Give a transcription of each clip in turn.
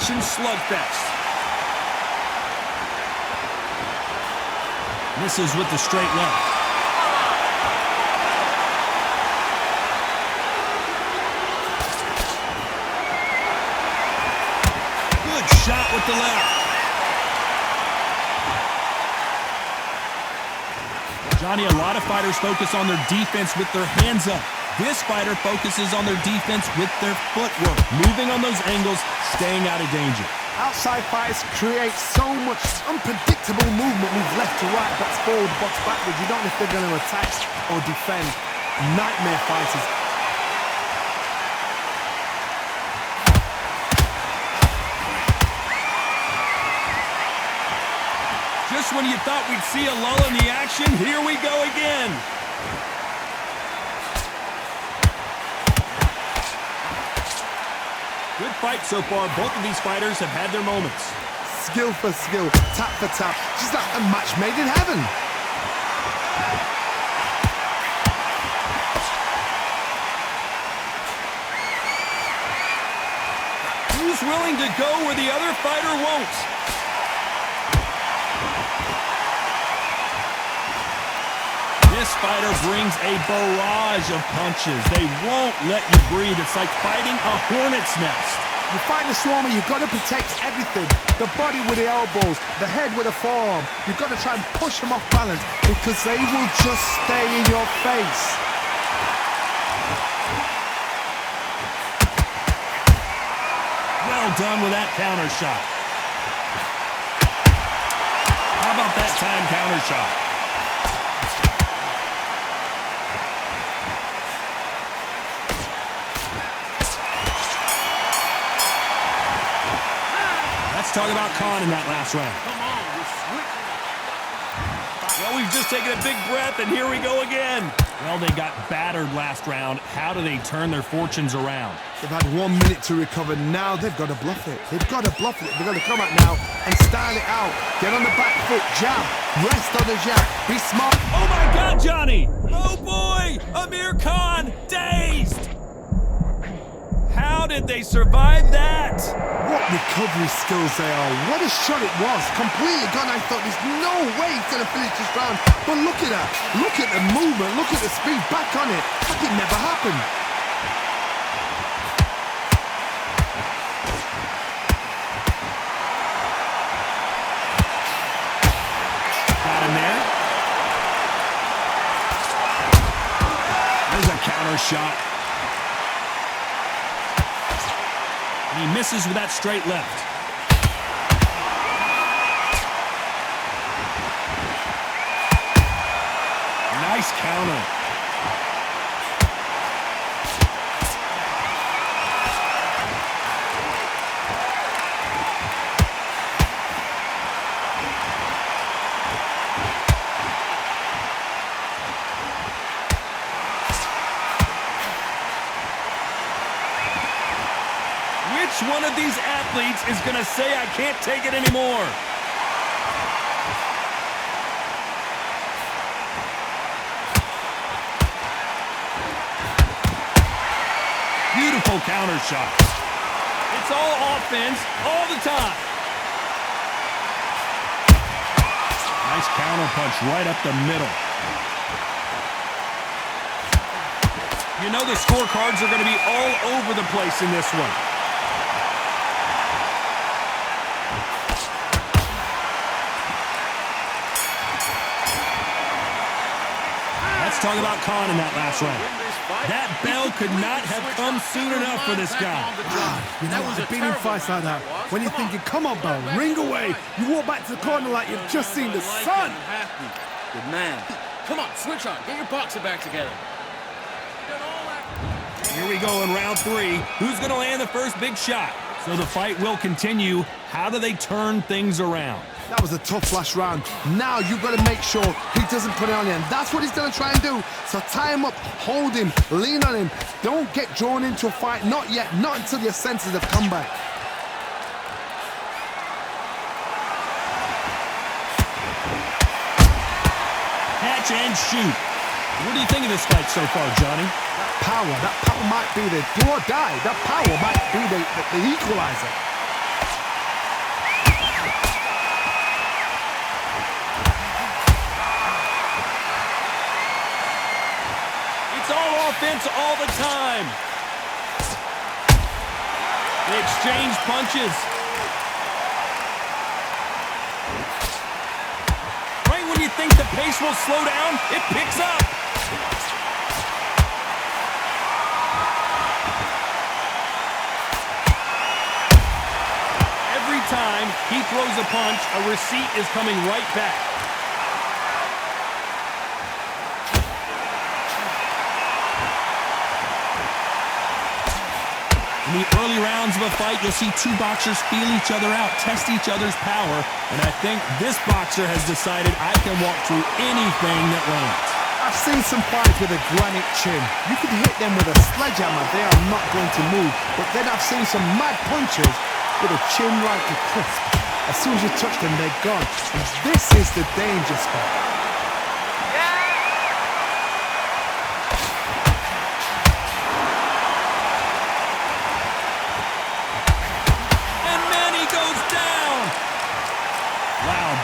action slugfest. Misses with the straight left. Good shot with the left. Johnny, a lot of fighters focus on their defense with their hands up. This fighter focuses on their defense with their footwork, moving on those angles, staying out of danger. Outside fights create so much unpredictable movement. Move left to right, box forward, box backwards. You don't know if they're going to attack or defend. Nightmare fighters. Just when you thought we'd see a lull in the action, here we go again. Good fight so far. Both of these fighters have had their moments. Skill for skill, tap for tap. Just like a match made in heaven. Who's willing to go where the other fighter won't? This fighter brings a barrage of punches. They won't let you breathe. It's like fighting a hornet's nest. You fight the Swarmer, you've got to protect everything. The body with the elbows, the head with the forearm. You've got to try and push them off balance because they will just stay in your face. Well done with that counter shot. How about that time counter shot? Let's talk about Khan in that last round. Well, we've just taken a big breath, and here we go again. Well, they got battered last round. How do they turn their fortunes around? They've had 1 minute to recover. Now they've got to bluff it. They've got to bluff it. They've got to come out now and style it out. Get on the back foot, jab, rest on the jab. Be smart. Oh, my God, Johnny! Oh, boy! Amir Khan, dazed! How did they survive that? What recovery skills they are. What a shot it was. Completely gone. I thought there's no way he's going to finish this round. But look at that. Look at the movement. Look at the speed. Back on it. Like it never happened. Got him there. There's a counter shot. He misses with that straight left. Nice counter. Which one of these athletes is going to say, I can't take it anymore? Beautiful counter shot. It's all offense all the time. Nice counter punch right up the middle. You know the scorecards are going to be all over the place in this one. Let's talk about Khan in that last round. That bell could not have come soon enough for this guy. You know, I've been in fights like that. When you're thinking, come on, Bell, ring away. You walk back to the corner like you've just seen the sun. Good man. Come on, switch on. Get your boxer back together. Here we go in round 3. Who's going to land the first big shot? So the fight will continue. How do they turn things around? That was a tough last round. Now you've got to make sure he doesn't put it on you. And that's what he's going to try and do. So tie him up, hold him, lean on him. Don't get drawn into a fight. Not yet. Not until your senses have come back. Catch and shoot. What do you think of this fight so far, Johnny? That power might be the do or die. That power might be the equalizer. all offense all the time. They exchange punches. Right when you think the pace will slow down, it picks up. Every time he throws a punch, a receipt is coming right back. In the early rounds of a fight, you'll see two boxers feel each other out, test each other's power, and I think this boxer has decided I can walk through anything that lands. I've seen some fights with a granite chin. You can hit them with a sledgehammer, they are not going to move. But then I've seen some mad punches with a chin like a crisp. As soon as you touch them, they're gone. And this is the danger spot.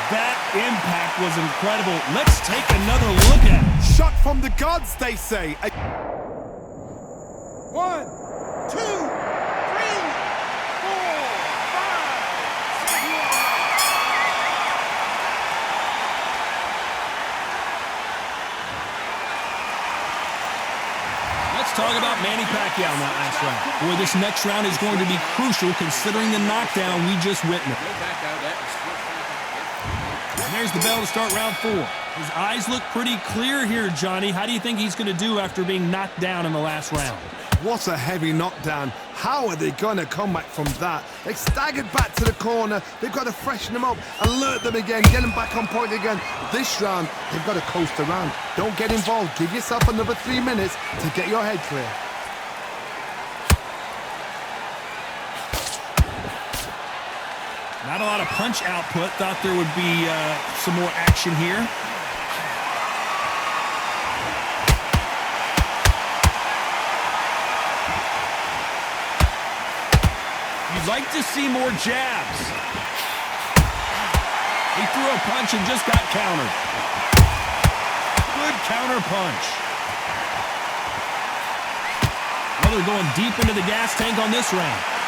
That impact was incredible. Let's take another look at it. Shot from the gods, they say. 1, 2, 3, 4, 5, 6. Let's talk about Manny Pacquiao in that last round. Boy, this next round is going to be crucial considering the knockdown we just witnessed. And there's the bell to start round 4. His eyes look pretty clear here, Johnny. How do you think he's going to do after being knocked down in the last round? What a heavy knockdown. How are they going to come back from that? They staggered back to the corner. They've got to freshen them up, alert them again, get them back on point again. This round, they've got to coast around. Don't get involved. Give yourself another 3 minutes to get your head clear. Not a lot of punch output. Thought there would be some more action here. You'd like to see more jabs. He threw a punch and just got countered. Good counter punch. Well, they're going deep into the gas tank on this round.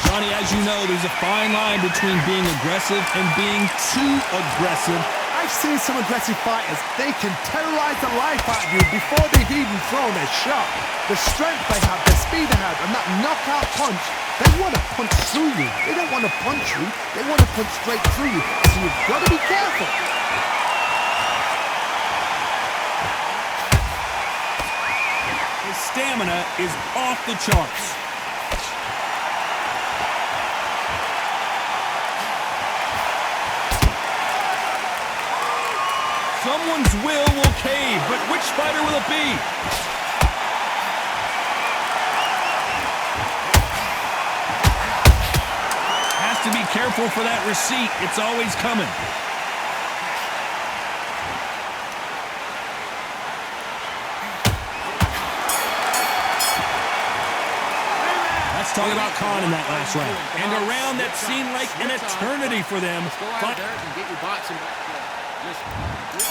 Johnny, as you know, there's a fine line between being aggressive and being too aggressive. I've seen some aggressive fighters. They can terrorize the life out of you before they've even thrown a shot. The strength they have, the speed they have, and that knockout punch, they want to punch through you. They don't want to punch you. They want to punch straight through you. So you've got to be careful. His stamina is off the charts. Someone's will cave, but which fighter will it be? Has to be careful for that receipt. It's always coming. Let's talk about Khan in that last round. And a round that seemed like an eternity for them.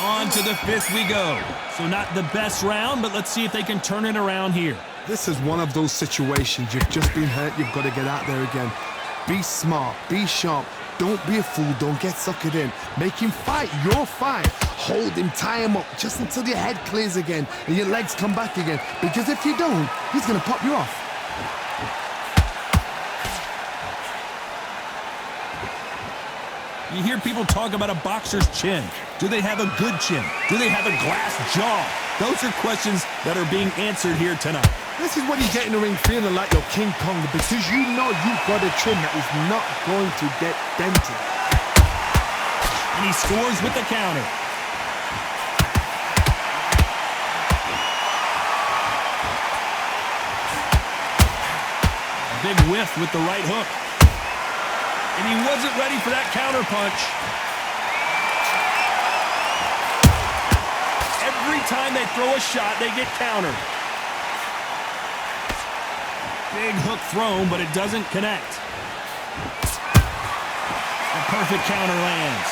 On to the 5th we go. So not the best round, but let's see if they can turn it around here. This is one of those situations. You've just been hurt. You've got to get out there again. Be smart. Be sharp. Don't be a fool. Don't get suckered in. Make him fight your fight. Hold him. Tie him up just until your head clears again and your legs come back again. Because if you don't, he's going to pop you off. You hear people talk about a boxer's chin. Do they have a good chin? Do they have a glass jaw? Those are questions that are being answered here tonight. This is when you get in the ring feeling like you're King Kong because you know you've got a chin that is not going to get dented. And he scores with the counter. A big whiff with the right hook. And he wasn't ready for that counter punch. Every time they throw a shot, they get countered. Big hook thrown, but it doesn't connect. Perfect counter lands.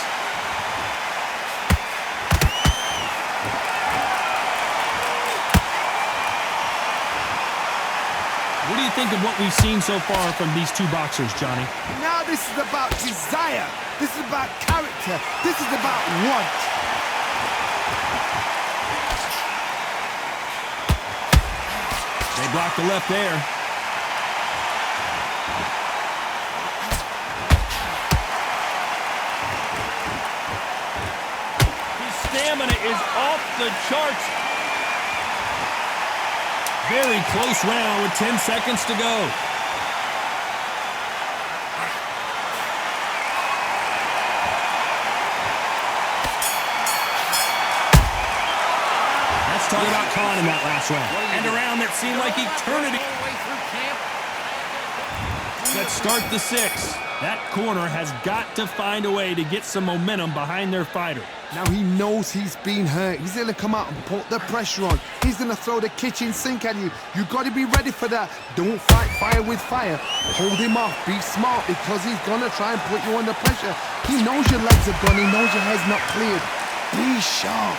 What do you think of what we've seen so far from these two boxers, Johnny? Now this is about desire. This is about character. This is about want. They blocked the left there. His stamina is off the charts. Very close round with 10 seconds to go. Let's talk about Khan in that last round. And a round that seemed like eternity. Let's start the sixth. That corner has got to find a way to get some momentum behind their fighter. Now he knows he's been hurt. He's going to come out and put the pressure on. He's going to throw the kitchen sink at you. You got to be ready for that. Don't fight fire with fire. Hold him off. Be smart because he's going to try and put you under pressure. He knows your legs are gone. He knows your head's not cleared. Be sharp.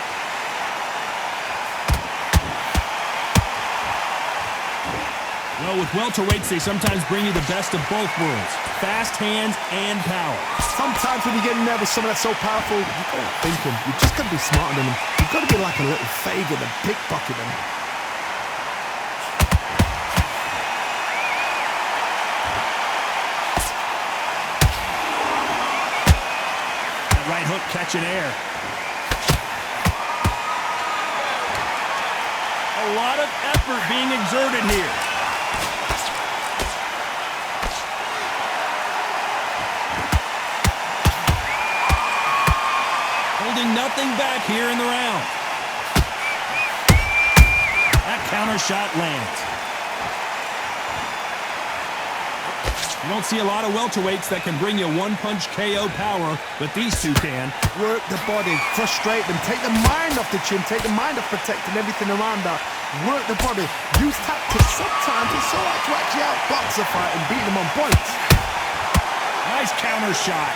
Well, with welterweights, they sometimes bring you the best of both worlds. Fast hands and power. Sometimes when you get in there with someone that's so powerful, you got to think him. You just got to be smarter than him. You've got to be like a little Fagin and pickpocket him. That right hook catching air. A lot of effort being exerted here. Holding nothing back here in the round. That counter shot lands. You don't see a lot of welterweights that can bring you one-punch KO power, but these two can. Work the body, frustrate them, take the mind off the chin, take the mind off protecting everything around that. Work the body, use tactics. Sometimes it's all right to actually outbox a fight and beat them on points. Nice counter shot.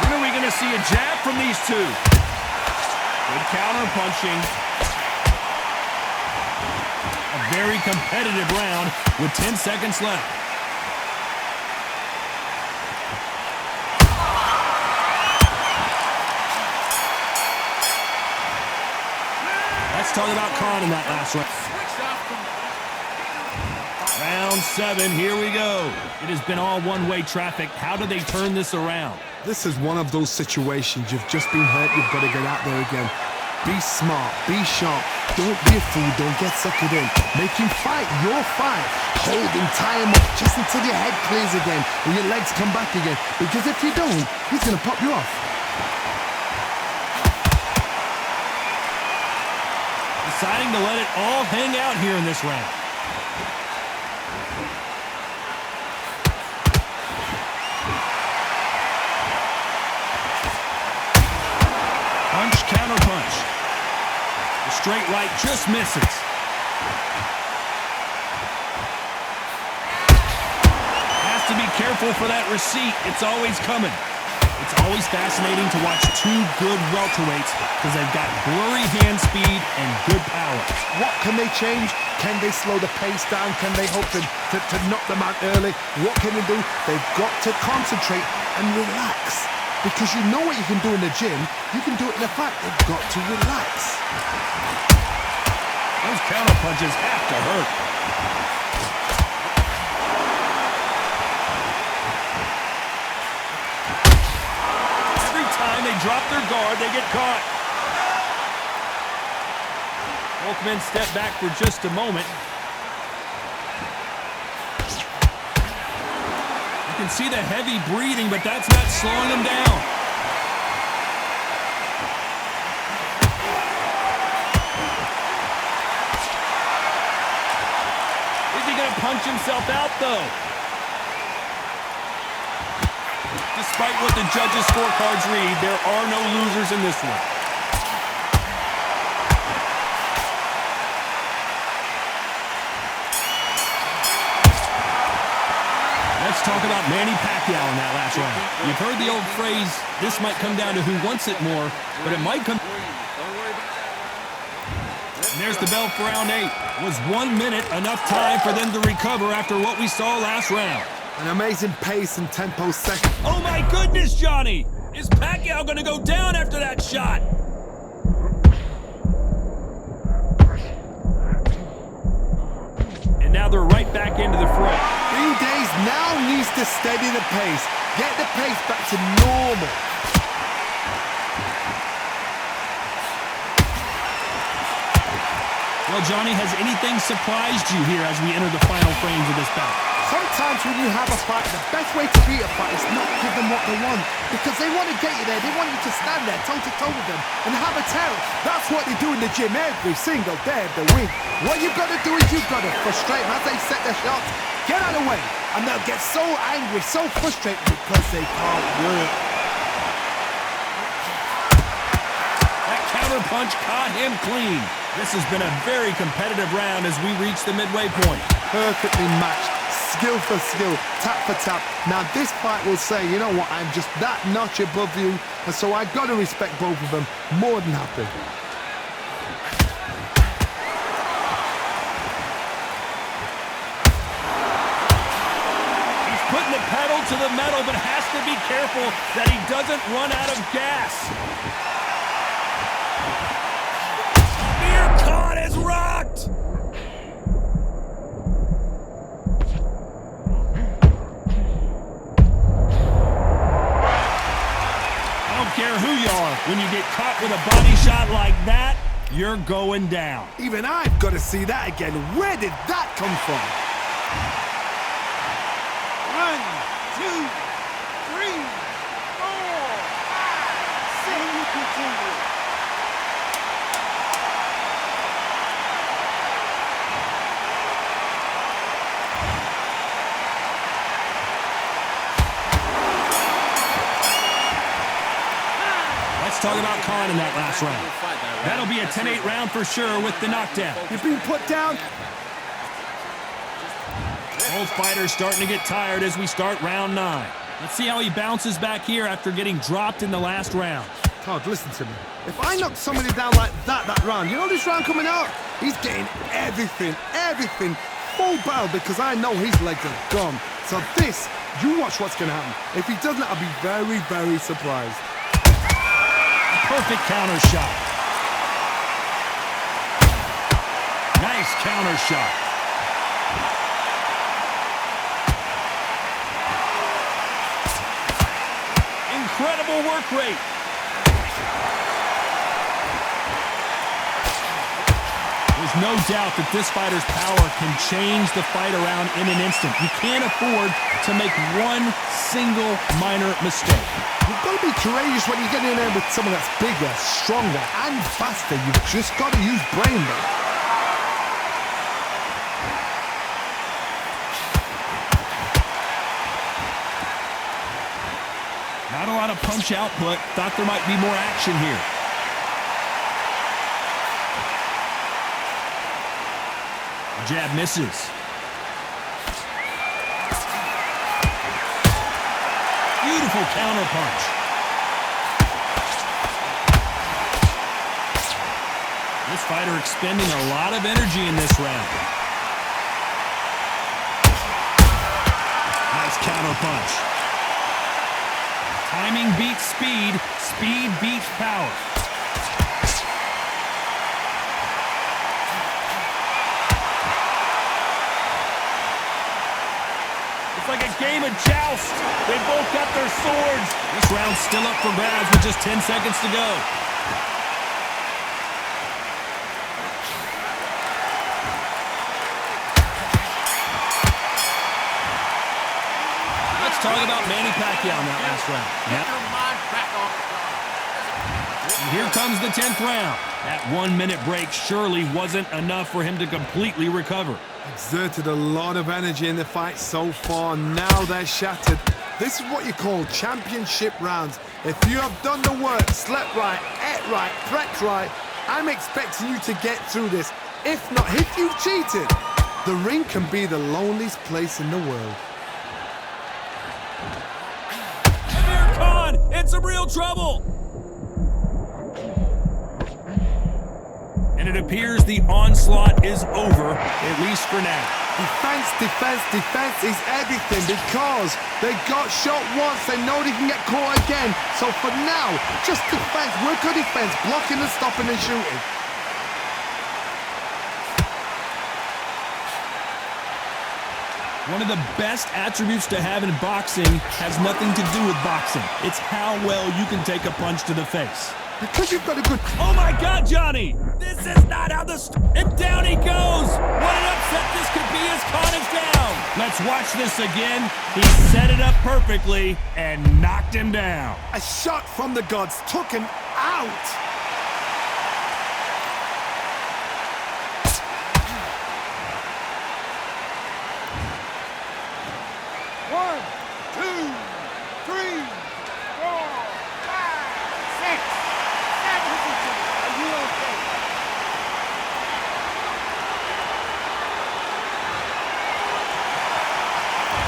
When are we going to see a jab from these two? Good counter punching. A very competitive round with 10 seconds left. Let's talk about Khan in that last round. Round 7, here we go. It has been all one-way traffic. How do they turn this around? This is one of those situations. You've just been hurt. You've got to get out there again. Be smart. Be sharp. Don't be a fool. Don't get suckered in. Make him fight your fight. Hold him, tie him up just until your head clears again and your legs come back again. Because if you don't, he's going to pop you off. Deciding to let it all hang out here in this round. Punch, counter punch. The straight right just misses. Has to be careful for that receipt. It's always coming. It's always fascinating to watch two good welterweights because they've got blurry hand speed and good power. What can they change? Can they slow the pace down? Can they hope to knock them out early? What can they do? They've got to concentrate and relax. Because you know what you can do in the gym, you can do it in the fight. They've got to relax. Those counter punches have to hurt. Every time they drop their guard, they get caught. Both men step back for just a moment. You can see the heavy breathing, but that's not slowing him down. Is he going to punch himself out, though? Despite what the judges' scorecards read, there are no losers in this one. Let's talk about Manny Pacquiao in that last round. You've heard the old phrase, this might come down to who wants it more, but it might come... And there's the bell for round 8. Was 1 minute enough time for them to recover after what we saw last round? An amazing pace and tempo second. Oh my goodness, Johnny! Is Pacquiao gonna go down after that shot? And now they're right back into the fray. B-Days now needs to steady the pace. Get the pace back to normal. Well, Johnny, has anything surprised you here as we enter the final frames of this bout? Sometimes when you have a fight, the best way to beat a fight is not give them what they want. Because they want to get you there. They want you to stand there toe-to-toe with them and have a tell. That's what they do in the gym every single day of the week. What you've got to do is you've got to frustrate them as they set their shots. Get out of the way. And they'll get so angry, so frustrated because they can't work. That counter punch caught him clean. This has been a very competitive round as we reach the midway point. Perfectly matched, skill for skill, tap for tap. Now this fight will say, you know what, I'm just that notch above you, and so I've got to respect both of them. More than happy. He's putting the pedal to the metal, but has to be careful that he doesn't run out of gas. Caught as rocked! I don't care who you are, when you get caught with a body shot like that, you're going down. Even I've got to see that again. Where did that come from? 1, 2, 3, 4, 5, 6. Continue. Talk about Khan in that last round. That'll be a 10-8 round for sure with the knockdown. You've been put down. Both fighters starting to get tired as we start round 9. Let's see how he bounces back here after getting dropped in the last round. Todd, listen to me. If I knock somebody down like that round, you know this round coming out? He's getting everything, full barrel because I know his legs are gone. So this, you watch what's going to happen. If he doesn't, I'll be very, very surprised. Perfect counter shot. Nice counter shot. Incredible work rate. There's no doubt that this fighter's power can change the fight around in an instant. You can't afford to make one single minor mistake. You've got to be courageous when you get in there with someone that's bigger, stronger, and faster. You've just got to use brain, though. Not a lot of punch output. Thought there might be more action here. Jab misses. Beautiful counter punch. This fighter expending a lot of energy in this round. Nice counter punch. Timing beats speed. Speed beats power. It's like a game of joust. They both got their swords. This round's still up for grabs with just 10 seconds to go. Let's talk about Manny Pacquiao in that last round. Yep. And here comes the 10th round. That 1 minute break surely wasn't enough for him to completely recover. Exerted a lot of energy in the fight so far. Now they're shattered. This is what you call championship rounds. If you have done the work, slept right, ate right, prepped right, I'm expecting you to get through this. If not, if you've cheated, the ring can be the loneliest place in the world. Amir Khan in some real trouble. And it appears the onslaught is over, at least for now. Defense, defense, defense is everything because they got shot once. They know they can get caught again. So for now, just defense. Work on defense, blocking and stopping and shooting. One of the best attributes to have in boxing has nothing to do with boxing. It's how well you can take a punch to the face. Because you've got a good... Oh my God, Johnny! This is not how and down he goes! What an upset this could be as Khan is down! Let's watch this again. He set it up perfectly and knocked him down. A shot from the gods took him out. One, two, three, four, five, six, seven. Are you okay?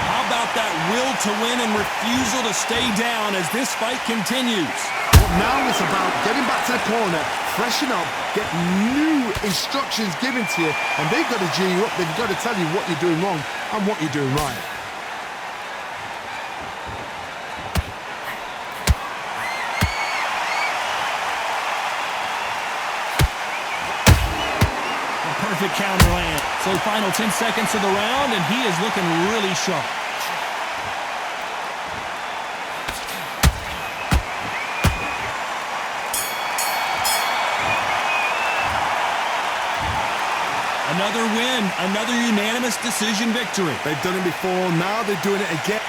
How about that will to win and refusal to stay down as this fight continues? Now it's about getting back to the corner, freshen up, get new instructions given to you, and they've got to G you up. They've got to tell you what you're doing wrong and what you're doing right. Perfect counter land. So final 10 seconds of the round, and he is looking really sharp. Another win, another unanimous decision victory. They've done it before, now they're doing it again.